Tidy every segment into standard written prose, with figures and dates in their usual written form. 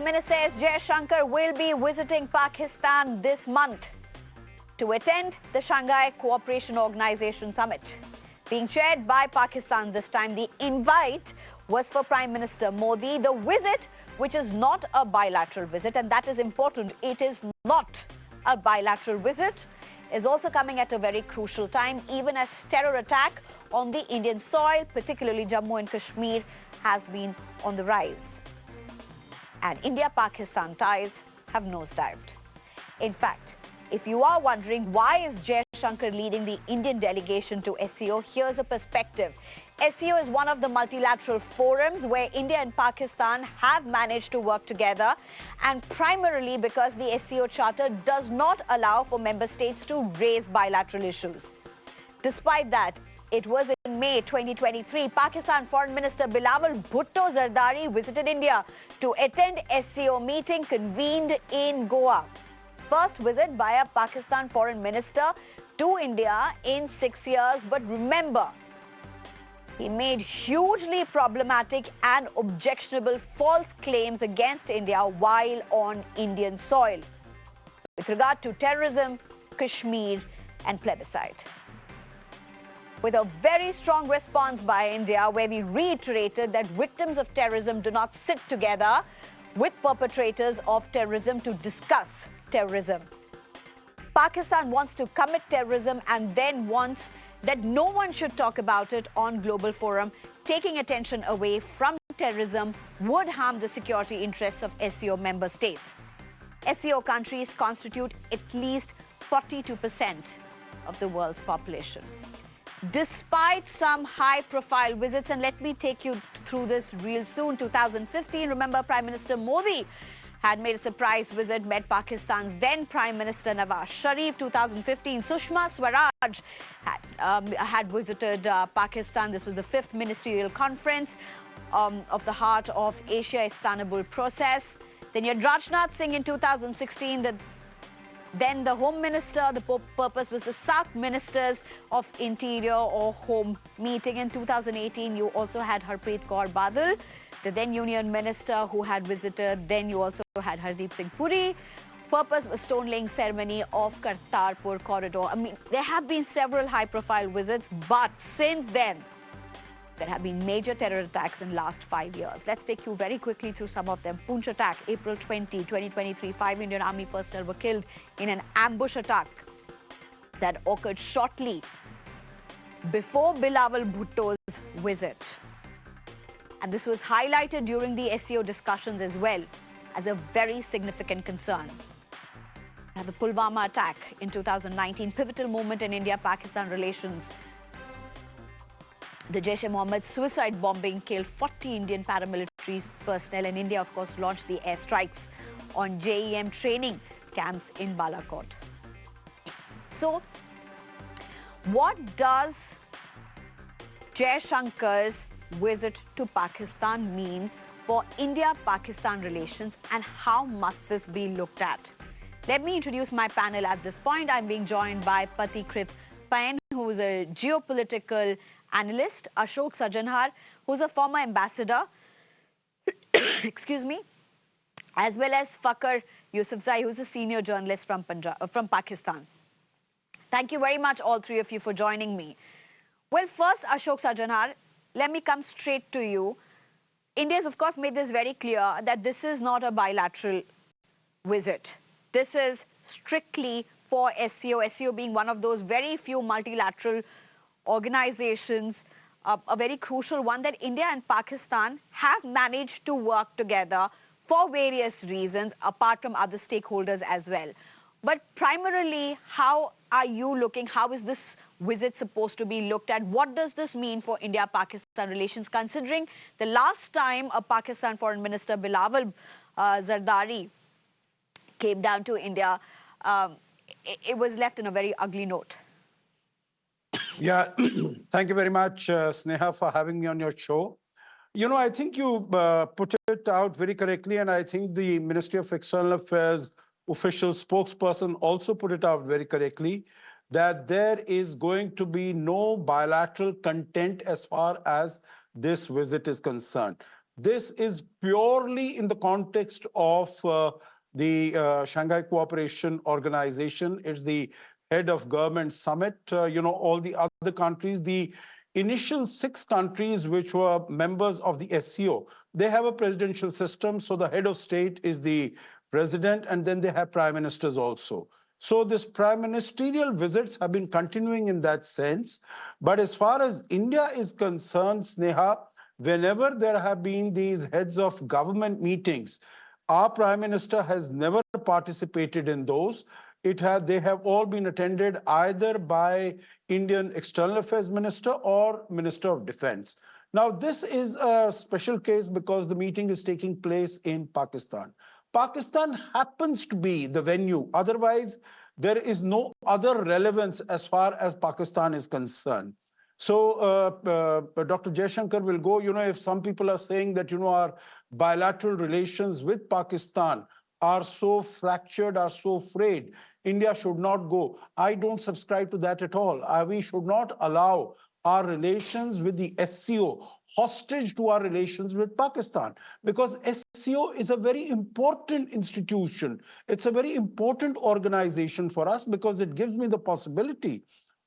Minister S. Jaishankar will be visiting Pakistan this month to attend the Shanghai Cooperation Organization summit. Being chaired by Pakistan this time, the invite was for Prime Minister Modi. The visit, which is not a bilateral visit, and that is important, it is not a bilateral visit, is also coming at a very crucial time, even as terror attack on the Indian soil, particularly Jammu and Kashmir, has been on the rise. And India-Pakistan ties have nosedived. In fact, if you are wondering why is Jaishankar leading the Indian delegation to SCO, here's a perspective. SCO is one of the multilateral forums where India and Pakistan have managed to work together, and primarily because the SCO Charter does not allow for member states to raise bilateral issues. Despite that, it was in May 2023, Pakistan Foreign Minister Bilawal Bhutto Zardari visited India to attend SCO meeting convened in Goa. First visit by a Pakistan Foreign Minister to India in 6 years, but remember, he made hugely problematic and objectionable false claims against India while on Indian soil with regard to terrorism, Kashmir and plebiscite. With a very strong response by India, where we reiterated that victims of terrorism do not sit together with perpetrators of terrorism to discuss terrorism. Pakistan wants to commit terrorism and then wants that no one should talk about it on global forum. Taking attention away from terrorism would harm the security interests of SCO member states. SCO countries constitute at least 42% of the world's population. Despite some high-profile visits, and let me take you through this real soon, 2015, remember Prime Minister Modi had made a surprise visit, met Pakistan's then Prime Minister Nawaz Sharif. 2015, Sushma Swaraj had visited Pakistan. This was the 5th ministerial conference of the Heart of Asia Istanbul process. Then you had Rajnath Singh in 2016, then the Home Minister. The purpose was the South Ministers of Interior or Home meeting. In 2018, you also had Harpreet Kaur Badal, the then Union Minister, who had visited. Then you also had Hardeep Singh Puri. Purpose was stone-laying ceremony of Kartarpur corridor. I mean, there have been several high-profile visits, but since then, there have been major terror attacks in the last 5 years. Let's take you very quickly through some of them. Poonch attack, April 20, 2023. 5 Indian Army personnel were killed in an ambush attack that occurred shortly before Bilawal Bhutto's visit. And this was highlighted during the SCO discussions as well as a very significant concern. Now, the Pulwama attack in 2019, pivotal moment in India-Pakistan relations. The Jaish-e-Mohammed suicide bombing killed 40 Indian paramilitary personnel, and India, of course, launched the airstrikes on JEM training camps in Balakot. So, what does Jaishankar's visit to Pakistan mean for India-Pakistan relations, and how must this be looked at? Let me introduce my panel at this point. I'm being joined by Patikrit Pain, who is a geopolitical analyst, Ashok Sajjanhar, who's a former ambassador, excuse me, as well as Fakhr Yusufzai, who's a senior journalist from Pakistan. Thank you very much, all three of you, for joining me. Well, first, Ashok Sajjanhar, let me come straight to you. India has, of course, made this very clear that this is not a bilateral visit. This is strictly for SCO, SCO being one of those very few multilateral organizations, a very crucial one that India and Pakistan have managed to work together for various reasons, apart from other stakeholders as well. But primarily, how are you looking? How is this visit supposed to be looked at? What does this mean for India-Pakistan relations, considering the last time a Pakistan Foreign Minister, Bilawal Zardari, came down to India, it was left in a very ugly note? Yeah, thank you very much, Sneha, for having me on your show. You know, I think you put it out very correctly, and I think the Ministry of External Affairs official spokesperson also put it out very correctly, that there is going to be no bilateral content as far as this visit is concerned. This is purely in the context of the Shanghai Cooperation Organization. It's the head of government summit. All the other countries, the initial 6 countries which were members of the SCO, they have a presidential system. So the head of state is the president, and then they have prime ministers also. So this prime ministerial visits have been continuing in that sense. But as far as India is concerned, Sneha, whenever there have been these heads of government meetings, our prime minister has never participated in those. They have all been attended either by Indian External Affairs Minister or Minister of Defense. Now, this is a special case because the meeting is taking place in Pakistan. Pakistan happens to be the venue. Otherwise, there is no other relevance as far as Pakistan is concerned. So Dr. Jaishankar will go, if some people are saying that, our bilateral relations with Pakistan are so fractured, are so frayed, India should not go. I don't subscribe to that at all. We should not allow our relations with the SCO hostage to our relations with Pakistan, because SCO is a very important institution. It's a very important organization for us because it gives me the possibility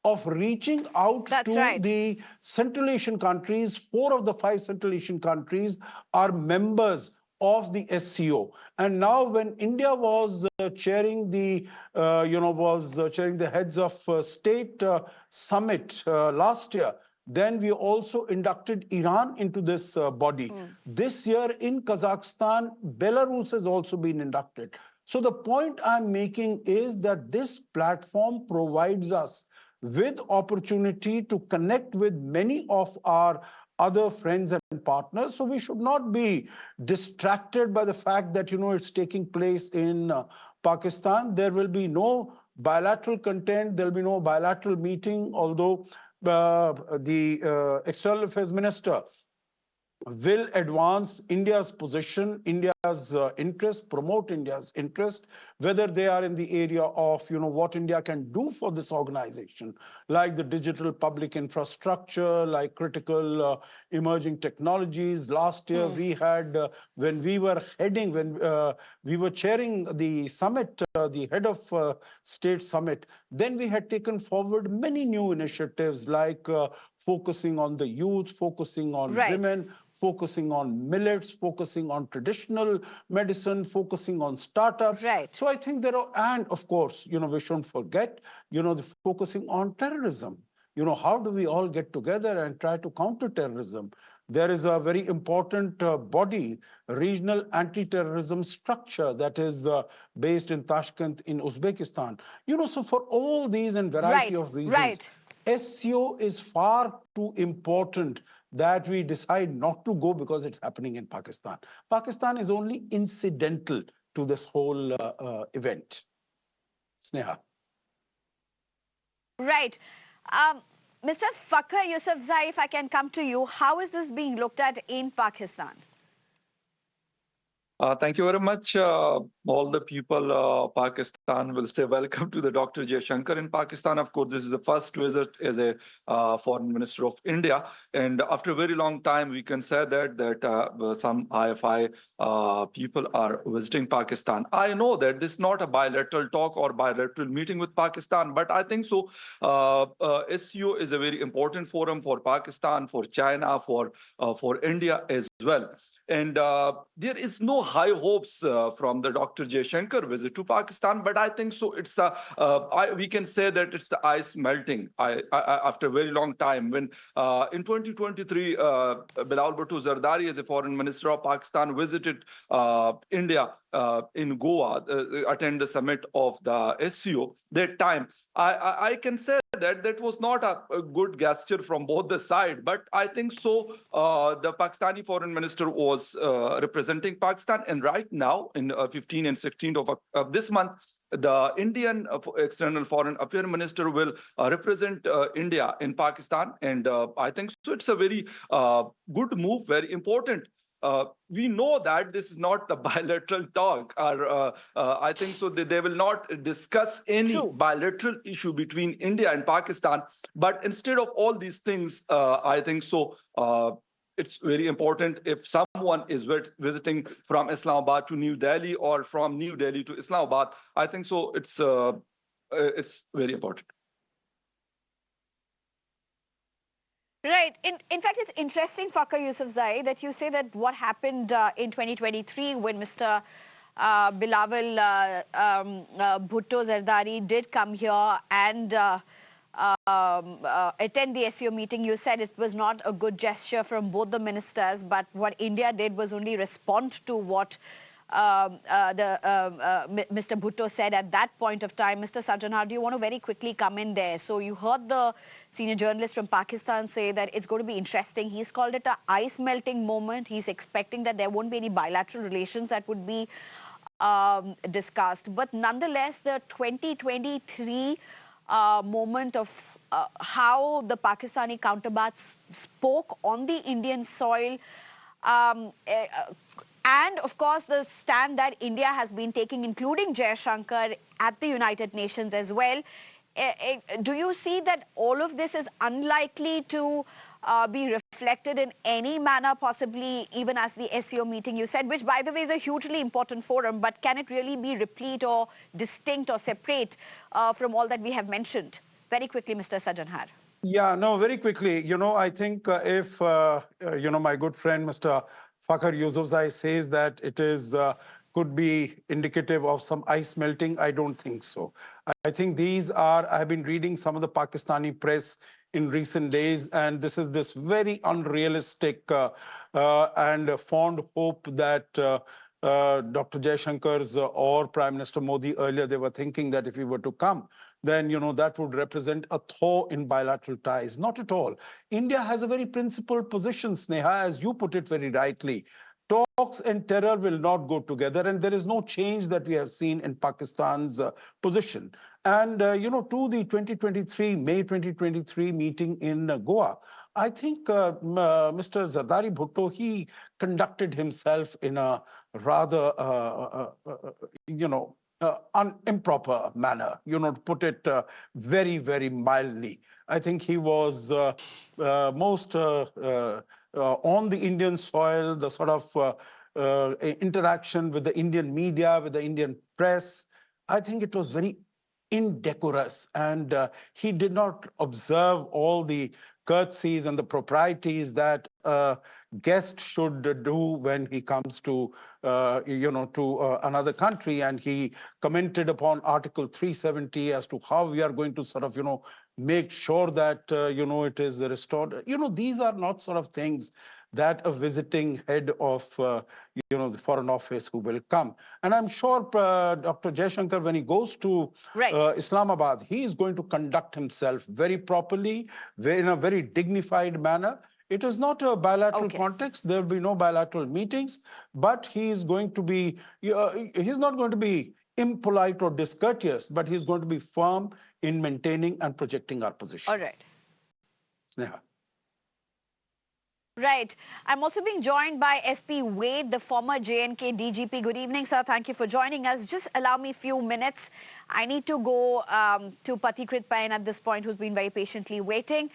of reaching out That's to right. the Central Asian countries. 4 of the 5 Central Asian countries are members of the SCO. And now when India was chairing the heads of state summit last year, then we also inducted Iran into this body. This year in Kazakhstan, Belarus has also been inducted. So the point I'm making is that this platform provides us with opportunity to connect with many of our other friends and partners. So we should not be distracted by the fact that, it's taking place in Pakistan. There will be no bilateral content. There will be no bilateral meeting, although the External Affairs Minister will advance India's position, India's interest, promote India's interest, whether they are in the area of, what India can do for this organization, like the digital public infrastructure, like critical emerging technologies. Last year, we had, when we were chairing the summit, the head of state summit, then we had taken forward many new initiatives like focusing on the youth, focusing on women, focusing on millets, focusing on traditional medicine, focusing on startups. So I think there are, and of course, we shouldn't forget, the focusing on terrorism. How do we all get together and try to counter terrorism? There is a very important body, regional anti-terrorism structure that is based in Tashkent in Uzbekistan. So for all these and variety of reasons, SCO is far too important that we decide not to go because it's happening in Pakistan. Pakistan is only incidental to this whole event. Sneha. Right. Mr. Fakhar Yousafzai, if I can come to you, how is this being looked at in Pakistan? Thank you very much. All the people, Pakistan will say welcome to the Dr. Jaishankar in Pakistan. Of course, this is the first visit as a foreign minister of India. And after a very long time, we can say that some IFI people are visiting Pakistan. I know that this is not a bilateral talk or bilateral meeting with Pakistan, but I think so. SCO is a very important forum for Pakistan, for China, for India as well. And there is no high hopes from the Dr. Jaishankar visit to Pakistan, but I think so. It's we can say that it's the ice melting. After a very long time, when in 2023, Bilal Bhutto Zardari, as a foreign minister of Pakistan, visited India in Goa, attend the summit of the SCO. That time, I can say that was not a good gesture from both the side, but I think so. The Pakistani foreign minister was representing Pakistan, and right now, in 15th and 16th of this month, the Indian external foreign affairs minister will represent India in Pakistan, and I think so. It's a very good move, very important. We know that this is not the bilateral talk, or I think so they will not discuss any bilateral issue between India and Pakistan. But instead of all these things, I think so it's very important if someone is visiting from Islamabad to New Delhi or from New Delhi to Islamabad. I think so. It's very important. Right. In fact, it's interesting, Fakhar Yousafzai, that you say that what happened in 2023 when Mr. Bilawal Bhutto Zardari did come here and attend the SCO meeting. You said it was not a good gesture from both the ministers, but what India did was only respond to what Mr. Bhutto said at that point of time. Mr. Sajjanhar, do you want to very quickly come in there? So you heard the senior journalist from Pakistan say that it's going to be interesting. He's called it a ice melting moment. He's expecting that there won't be any bilateral relations that would be discussed. But nonetheless, the 2023 moment of how the Pakistani counterparts spoke on the Indian soil, and of course the stand that India has been taking, including Jaishankar at the United Nations as well. Do you see that all of this is unlikely to be reflected in any manner, possibly even as the SCO meeting you said, which by the way is a hugely important forum, but can it really be replete or distinct or separate from all that we have mentioned? Very quickly, Mr. Sajjanhar. Yeah, no, very quickly. I think if, my good friend, Mr. Fakhar Yousafzai says that it is could be indicative of some ice melting, I don't think so. I think I've been reading some of the Pakistani press in recent days, and this is this very unrealistic and fond hope that Dr. Jaishankar's or Prime Minister Modi earlier, they were thinking that if he were to come, then, that would represent a thaw in bilateral ties. Not at all. India has a very principled position, Sneha, as you put it very rightly. Talks and terror will not go together, and there is no change that we have seen in Pakistan's position. And, to the May 2023 meeting in Goa, I think Mr. Zardari Bhutto, he conducted himself in a rather, improper manner, to put it very, very mildly. I think he was most on the Indian soil, the sort of interaction with the Indian media, with the Indian press. I think it was very indecorous, and he did not observe all the courtesies and the proprieties that a guest should do when he comes to another country. And he commented upon Article 370 as to how we are going to sort of make sure that it is restored. These are not sort of things that a visiting head of the Foreign Office who will come. And I'm sure Dr. Jaishankar, when he goes to Islamabad, he is going to conduct himself very properly, in a very dignified manner. It is not a bilateral context. There will be no bilateral meetings, but he is going to be, he's not going to be impolite or discourteous, but he's going to be firm in maintaining and projecting our position. All right. Sneha. Right. I'm also being joined by SP Wade, the former JNK DGP. Good evening, sir. Thank you for joining us. Just allow me a few minutes. I need to go to Pathikrit Pain at this point, who's been very patiently waiting.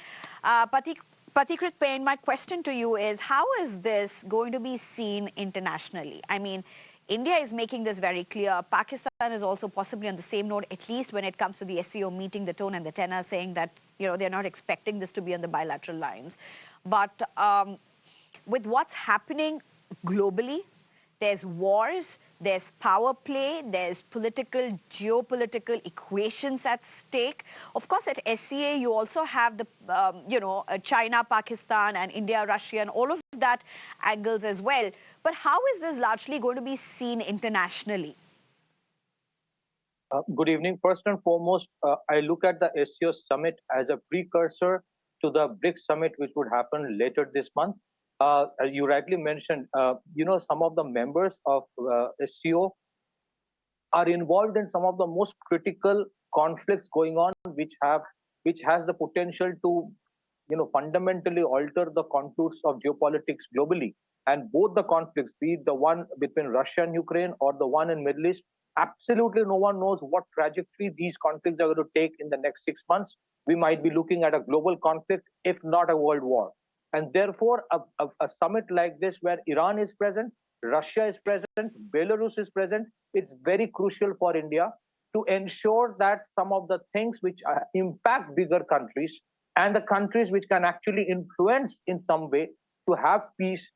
Pathikrit Pain, my question to you is, how is this going to be seen internationally? I mean, India is making this very clear. Pakistan is also possibly on the same note, at least when it comes to the SCO meeting, the tone and the tenor saying that, they're not expecting this to be on the bilateral lines. But with what's happening globally, there's wars, there's power play, there's political, geopolitical equations at stake. Of course, at SCA, you also have the, China, Pakistan, and India, Russia, and all of that angles as well. But how is this largely going to be seen internationally? Good evening. First and foremost, I look at the SCO summit as a precursor to the BRICS summit, which would happen later this month. You rightly mentioned, some of the members of SCO are involved in some of the most critical conflicts going on, which has the potential to, fundamentally alter the contours of geopolitics globally. And both the conflicts, be it the one between Russia and Ukraine or the one in Middle East, absolutely no one knows what trajectory these conflicts are going to take in the next 6 months. We might be looking at a global conflict, if not a world war. And therefore, a summit like this, where Iran is present, Russia is present, Belarus is present, it's very crucial for India to ensure that some of the things which impact bigger countries and the countries which can actually influence in some way to have peace,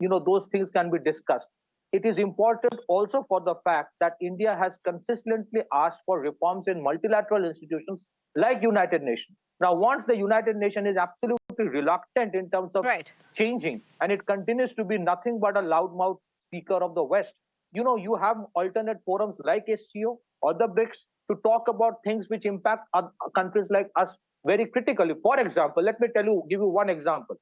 those things can be discussed. It is important also for the fact that India has consistently asked for reforms in multilateral institutions like United Nations. Now, once the United Nations is absolutely reluctant in terms of changing, and it continues to be nothing but a loudmouth speaker of the West, you have alternate forums like SCO or the BRICS to talk about things which impact countries like us very critically. For example, let me give you one example.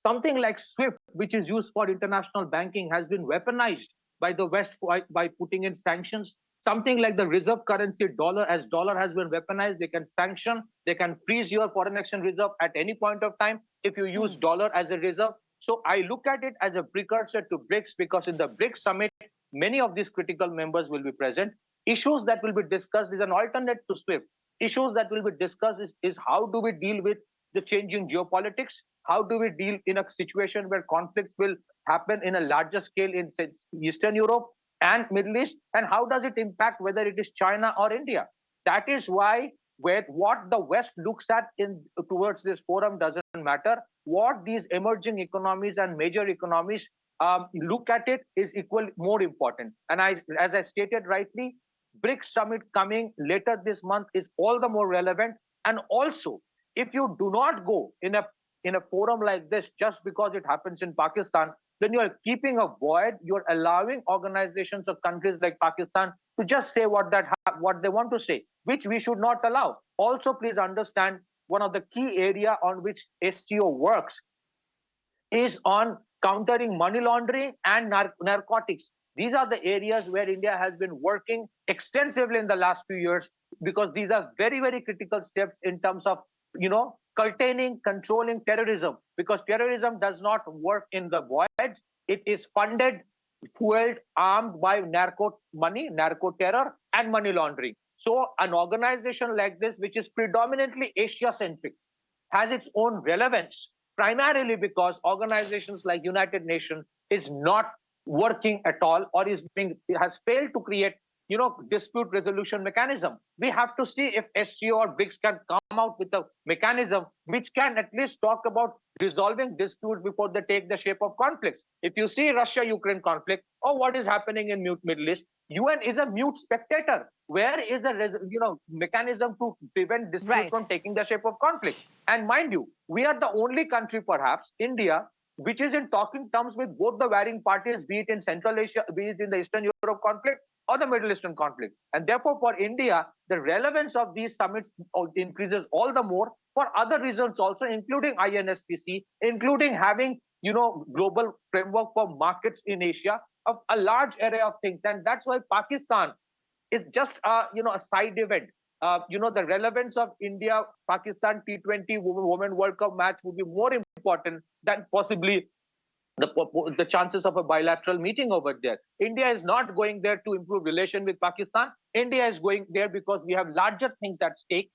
Something like SWIFT, which is used for international banking, has been weaponized by the West by putting in sanctions. Something like the reserve currency dollar, as dollar has been weaponized, they can sanction, they can freeze your foreign exchange reserve at any point of time if you use dollar as a reserve. So I look at it as a precursor to BRICS, because in the BRICS summit, many of these critical members will be present. Issues that will be discussed is an alternate to SWIFT. Issues that will be discussed is how do we deal with the changing geopolitics? How do we deal in a situation where conflicts will happen in a larger scale in, say, Eastern Europe and Middle East? And how does it impact whether it is China or India? That is why what the West looks at towards this forum doesn't matter. What these emerging economies and major economies look at it is more important. And as I stated rightly, BRICS summit coming later this month is all the more relevant. And also, if you do not go in a forum like this just because it happens in Pakistan, then you are keeping a void. You're allowing organizations of countries like Pakistan to just say what they want to say, which we should not allow. Also, please understand, one of the key area on which SCO works is on countering money laundering and narcotics. These are the areas where India has been working extensively in the last few years, because these are very, very critical steps in terms of, containing, controlling terrorism, because terrorism does not work in the void. It is funded, fueled, armed by narco terror, and money laundering. So an organization like this, which is predominantly Asia-centric, has its own relevance, primarily because organizations like United Nations is not working at all, or has failed to create dispute resolution mechanism. We have to see if SCO or BRICS can come out with a mechanism which can at least talk about resolving disputes before they take the shape of conflicts. If you see Russia-Ukraine conflict, or what is happening in Middle East, UN is a mute spectator. Where is a mechanism to prevent disputes from taking the shape of conflict? And mind you, we are the only country, perhaps, India, which is in talking terms with both the warring parties, be it in Central Asia, be it in the Eastern Europe conflict or the Middle Eastern conflict. And therefore, for India, the relevance of these summits increases all the more for other reasons also, including INSTC, including having, global framework for markets in Asia, of a large array of things. And that's why Pakistan is just, a side event. The relevance of India-Pakistan T20 Women World Cup match would be more important than possibly the chances of a bilateral meeting over there. India is not going there to improve relation with Pakistan. India is going there because we have larger things at stake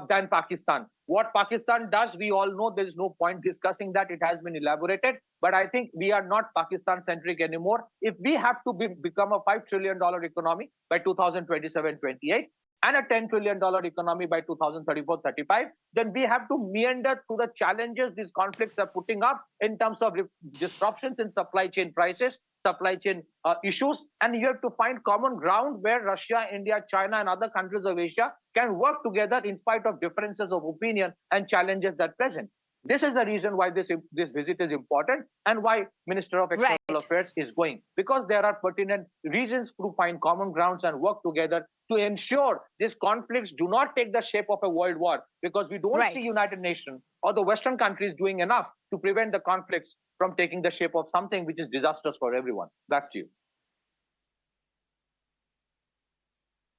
than Pakistan. What Pakistan does, we all know. There is no point discussing that. It has been elaborated. But I think we are not Pakistan-centric anymore. If we have to become a $5 trillion economy by 2027-28, and a $10 trillion economy by 2034-35, then we have to meander through the challenges these conflicts are putting up in terms of disruptions in supply chain prices, supply chain issues, and you have to find common ground where Russia, India, China, and other countries of Asia can work together in spite of differences of opinion and challenges that present. This is the reason why this visit is important, and why Minister of External Affairs is going, because there are pertinent reasons to find common grounds and work together to ensure these conflicts do not take the shape of a world war, because we don't see United Nations or the Western countries doing enough to prevent the conflicts from taking the shape of something which is disastrous for everyone. Back to you.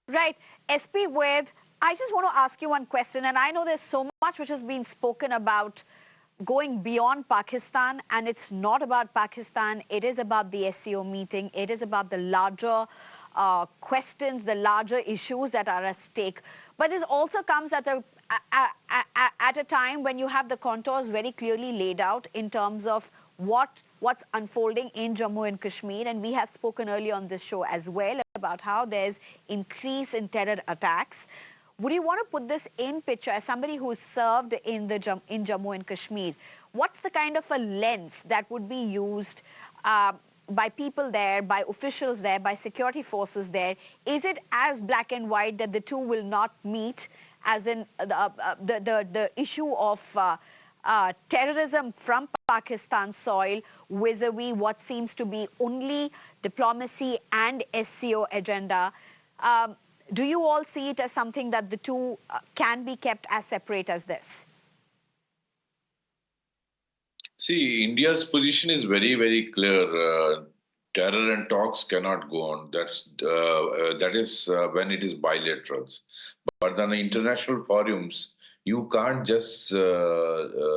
Right. SP Ved, I just want to ask you one question, and I know there's so much which has been spoken about going beyond Pakistan, and it's not about Pakistan. It is about the SCO meeting. It is about the larger questions, the larger issues that are at stake. But it also comes at at a time when you have the contours very clearly laid out in terms of what's unfolding in Jammu and Kashmir, and we have spoken earlier on this show as well about how there's increase in terror attacks. Would you want to put this in picture as somebody who's served in Jammu and Kashmir? What's the kind of a lens that would be used by people there, by officials there, by security forces there? Is it as black and white that the two will not meet, as in the issue of terrorism from Pakistan soil vis-a-vis what seems to be only diplomacy and SCO agenda? Do you all see it as something that the two can be kept as separate as this? See, India's position is very, very clear. Terror and talks cannot go on. That is when it is bilaterals. But on the international forums, you can't just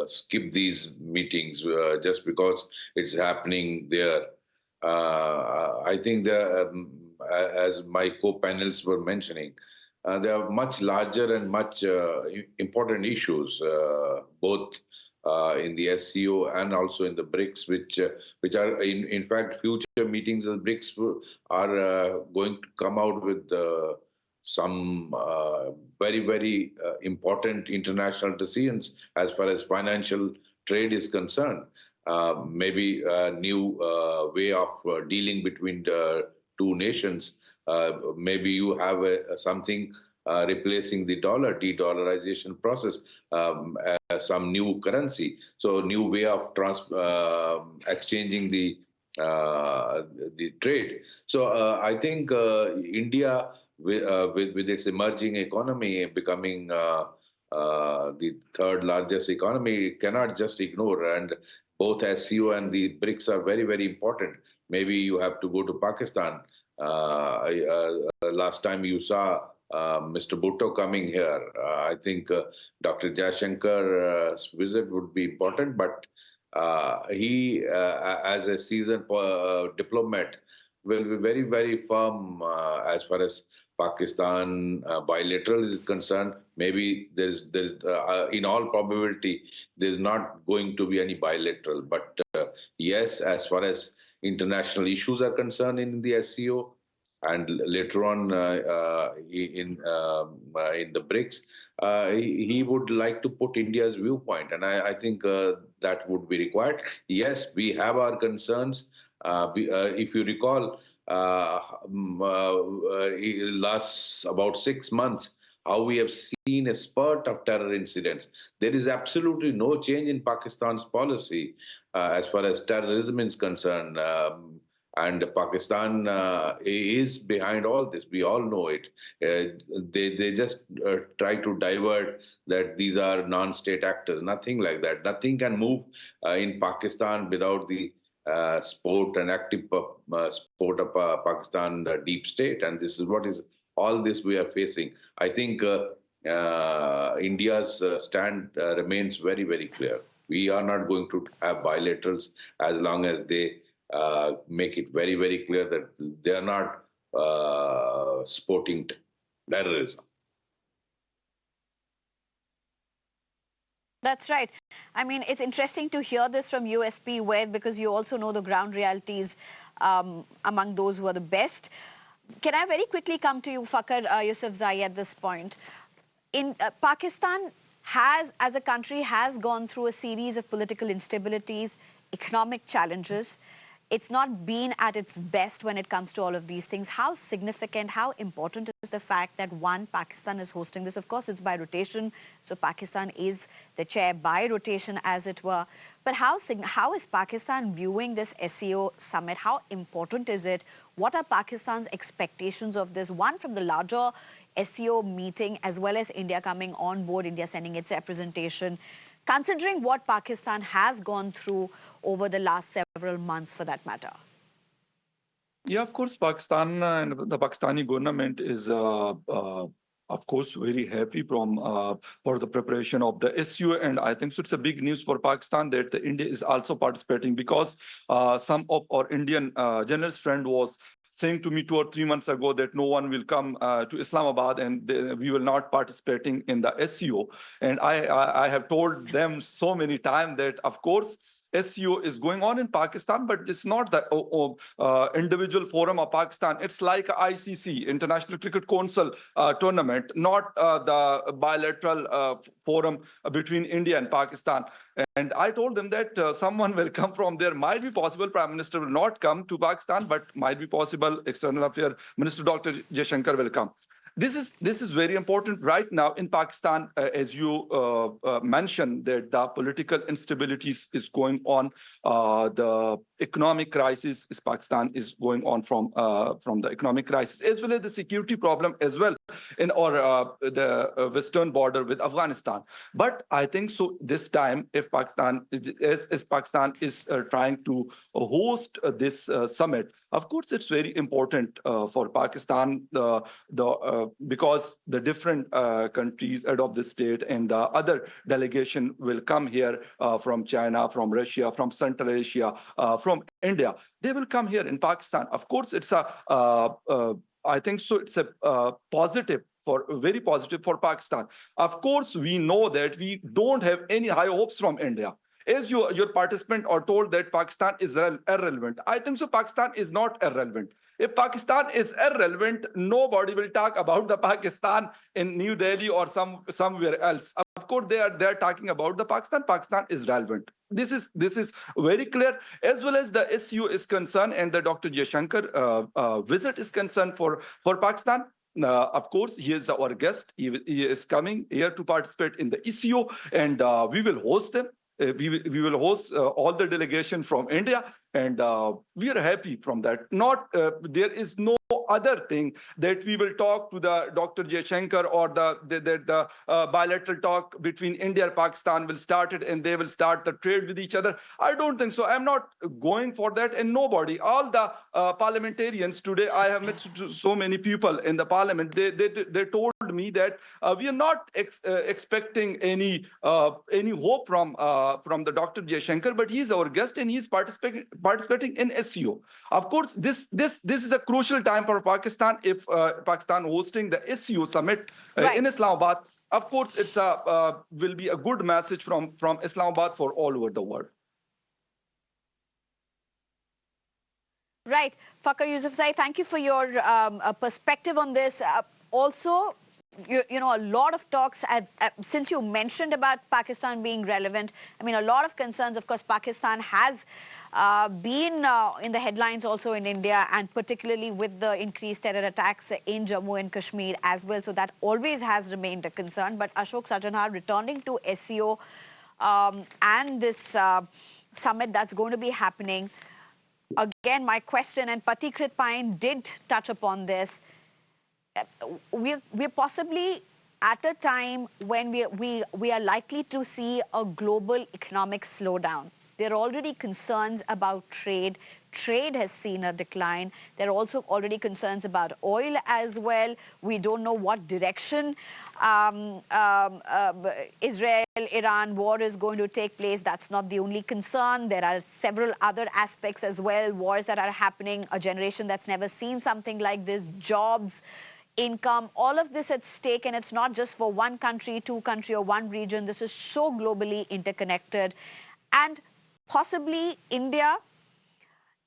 skip these meetings just because it's happening there. I think as my co-panelists were mentioning, there are much larger and much important issues, both in the SCO and also in the BRICS, which are in fact future meetings of the BRICS are going to come out with some very, very important international decisions as far as financial trade is concerned. Maybe a new way of dealing between the two nations. Maybe you have something replacing the dollar, de-dollarization process, some new currency, so new way of exchanging the trade. So I think India, with its emerging economy becoming the third largest economy, cannot just ignore. And both SCO and the BRICS are very, very important. Maybe you have to go to Pakistan. Last time you saw Mr. Bhutto coming here, I think Dr. Jaishankar's visit would be important, but he, as a seasoned diplomat, will be very, very firm as far as Pakistan bilateral is concerned. Maybe there's in all probability, there's not going to be any bilateral. But yes, as far as international issues are concerned in the SCO, and later on in the BRICS, he would like to put India's viewpoint, and I think that would be required. Yes, we have our concerns. If you recall, last about 6 months, how we have seen a spurt of terror incidents. There is absolutely no change in Pakistan's policy as far as terrorism is concerned. And Pakistan is behind all this. We all know it. They just try to divert that these are non-state actors. Nothing like that. Nothing can move in Pakistan without the support and active support of Pakistan, the deep state. And this is what is all this we are facing. I think India's stand remains very, very clear. We are not going to have bilaterals as long as they make it very, very clear that they are not supporting terrorism. That's right. I mean, it's interesting to hear this from USP, where because you also know the ground realities among those who are the best. Can I very quickly come to you, Fakhar Yousafzai, at this point? In Pakistan has, as a country, has gone through a series of political instabilities, economic challenges. It's not been at its best when it comes to all of these things. How significant, how important is the fact that, one, Pakistan is hosting this? Of course, it's by rotation, so Pakistan is the chair by rotation, as it were. But how is Pakistan viewing this SCO summit? How important is it? What are Pakistan's expectations of this? One, from the larger SCO meeting, as well as India coming on board, India sending its representation, considering what Pakistan has gone through over the last several months, for that matter? Yeah, of course, Pakistan and the Pakistani government is, of course, very happy for the preparation of the SCO. And I think so it's a big news for Pakistan that India is also participating, because some of our Indian journalist friend was saying to me 2 or 3 months ago that no one will come to Islamabad and we will not participating in the SCO. And I have told them so many times that, of course, SCO is going on in Pakistan, but it's not the individual forum of Pakistan. It's like ICC, International Cricket Council tournament, not the bilateral forum between India and Pakistan. And I told them that someone will come from there. Might be possible Prime Minister will not come to Pakistan, but might be possible External Affairs Minister Dr. Jaishankar will come. This is very important right now in Pakistan, as you mentioned, that the political instabilities is going on. The economic crisis is Pakistan is going on from the economic crisis, as well as the security problem as well in the western border with Afghanistan. But I think so this time, if Pakistan is trying to host this summit, of course it's very important for Pakistan because the different countries adopt this state, and the other delegation will come here from China, from Russia, from Central Asia, from India. They will come here in Pakistan. Of course, it's I think so. It's a very positive for Pakistan. Of course, we know that we don't have any high hopes from India. As your participants are told that Pakistan is irrelevant. I think so. Pakistan is not irrelevant. If Pakistan is irrelevant, nobody will talk about the Pakistan in New Delhi or somewhere else. Of course, they are talking about the Pakistan. Pakistan is relevant. This is very clear. As well as the SU is concerned and the Dr. Jaishankar visit is concerned for Pakistan. Of course, he is our guest. He is coming here to participate in the SCO, and we will host them. We will host all the delegation from India, and we are happy from that. There is no other thing that we will talk to the Dr. Jaishankar or the bilateral talk between India and Pakistan will start it, and they will start the trade with each other. I don't think so. I'm not going for that, and nobody. All the parliamentarians today, I have met so many people in the parliament. They told me that we are not expecting any hope from the Dr. Jaishankar, but he's our guest and he's participating in SCO. Of course, this is a crucial time for Pakistan. If Pakistan hosting the SCO summit in Islamabad, of course, it's will be a good message from Islamabad for all over the world. Right. Fakhar Yousafzai, thank you for your perspective on this. Also, you know, a lot of talks, since you mentioned about Pakistan being relevant, I mean, a lot of concerns. Of course, Pakistan has been in the headlines also in India, and particularly with the increased terror attacks in Jammu and Kashmir as well. So that always has remained a concern. But Ashok, Sajjanhar, returning to SCO and this summit that's going to be happening, again, my question, and Patikrit Pain did touch upon this, we're possibly at a time when we are likely to see a global economic slowdown. There are already concerns about trade. Trade has seen a decline. There are also already concerns about oil as well. We don't know what direction Israel-Iran war is going to take place. That's not the only concern. There are several other aspects as well, wars that are happening, a generation that's never seen something like this, jobs, income, all of this at stake. And it's not just for one country, two country, or one region. This is so globally interconnected. And possibly India,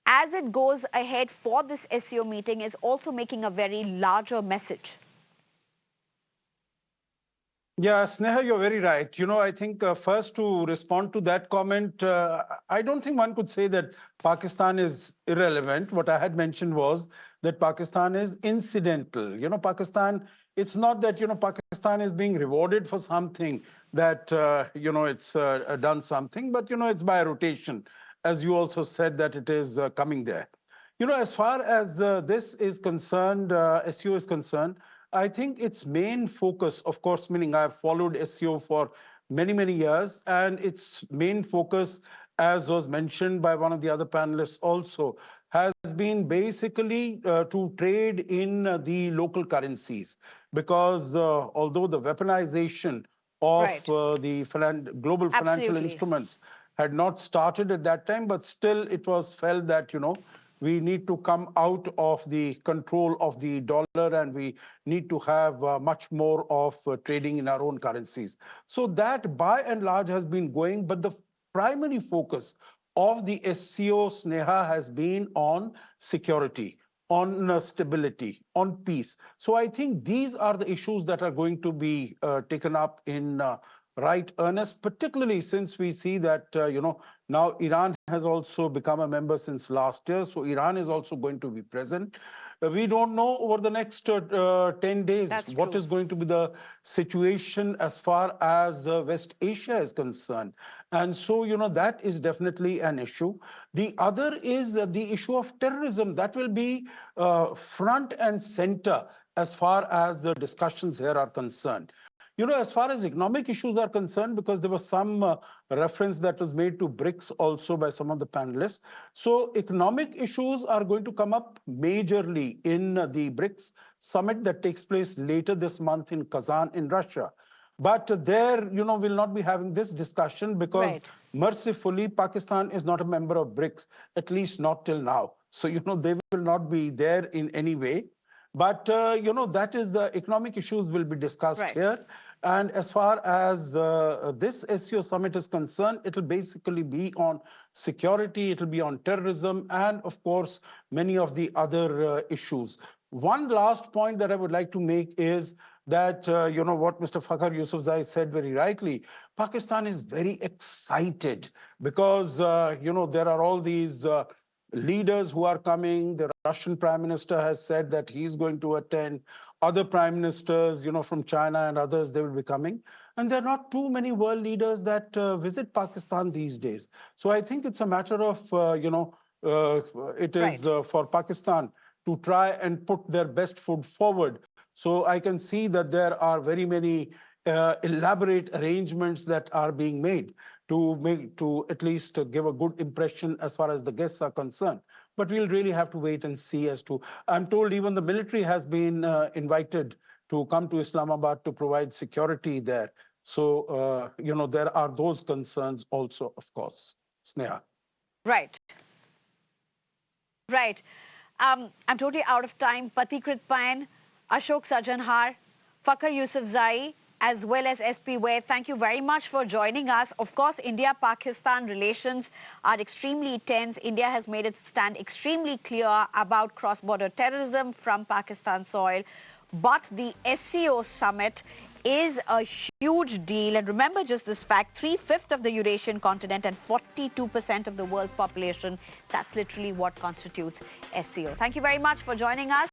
as it goes ahead for this SCO meeting, is also making a very larger message. Yeah, Sneha, you're very right. You know, I think first to respond to that comment, I don't think one could say that Pakistan is irrelevant. What I had mentioned was that Pakistan is incidental. You know, Pakistan, it's not that, you know, Pakistan is being rewarded for something that, you know, it's done something, but, you know, it's by rotation, as you also said that it is coming there. You know, as far as this is concerned, SCO is concerned, I think its main focus, of course, meaning I've followed SCO for many, many years, and its main focus, as was mentioned by one of the other panelists also, has been basically to trade in the local currencies, because although the weaponization of the global financial instruments had not started at that time, but still it was felt that, you know, we need to come out of the control of the dollar, and we need to have much more of trading in our own currencies. So that by and large has been going, but the primary focus of the SCO, Sneha, has been on security, on stability, on peace. So I think these are the issues that are going to be taken up in right earnest, particularly since we see that, now Iran has also become a member since last year. So Iran is also going to be present. We don't know over the next 10 days That's what true. is going to be the situation as far as West Asia is concerned. And so, that is definitely an issue. The other is the issue of terrorism. That will be front and center as far as the discussions here are concerned. As far as economic issues are concerned, because there was some reference that was made to BRICS also by some of the panelists. So economic issues are going to come up majorly in the BRICS summit that takes place later this month in Kazan in Russia. But there, we'll not be having this discussion because Right. mercifully, Pakistan is not a member of BRICS, at least not till now. So, they will not be there in any way. But, that is the economic issues will be discussed Right. here. And as far as this SCO summit is concerned, it will basically be on security, it will be on terrorism, and of course, many of the other issues. One last point that I would like to make is that, what Mr. Fakhar Yusufzai said very rightly, Pakistan is very excited because, there are all these leaders who are coming. The Russian Prime Minister has said that he's going to attend. Other prime ministers, from China and others, they will be coming. And there are not too many world leaders that visit Pakistan these days. So I think it's a matter of, it is Right. for Pakistan to try and put their best foot forward. So I can see that there are very many elaborate arrangements that are being made to at least give a good impression as far as the guests are concerned. But we'll really have to wait and see as to, I'm told even the military has been invited to come to Islamabad to provide security there. So, there are those concerns also, of course. Sneha. Right. Right. I'm totally out of time. Patikrit Pain, Ashok Sajjanhar, Fakhar Yusufzai, as well as SP Ware, thank you very much for joining us. Of course, India-Pakistan relations are extremely tense. India has made its stand extremely clear about cross-border terrorism from Pakistan soil. But the SCO summit is a huge deal. And remember just this fact, 3/5 of the Eurasian continent and 42% of the world's population, that's literally what constitutes SCO. Thank you very much for joining us.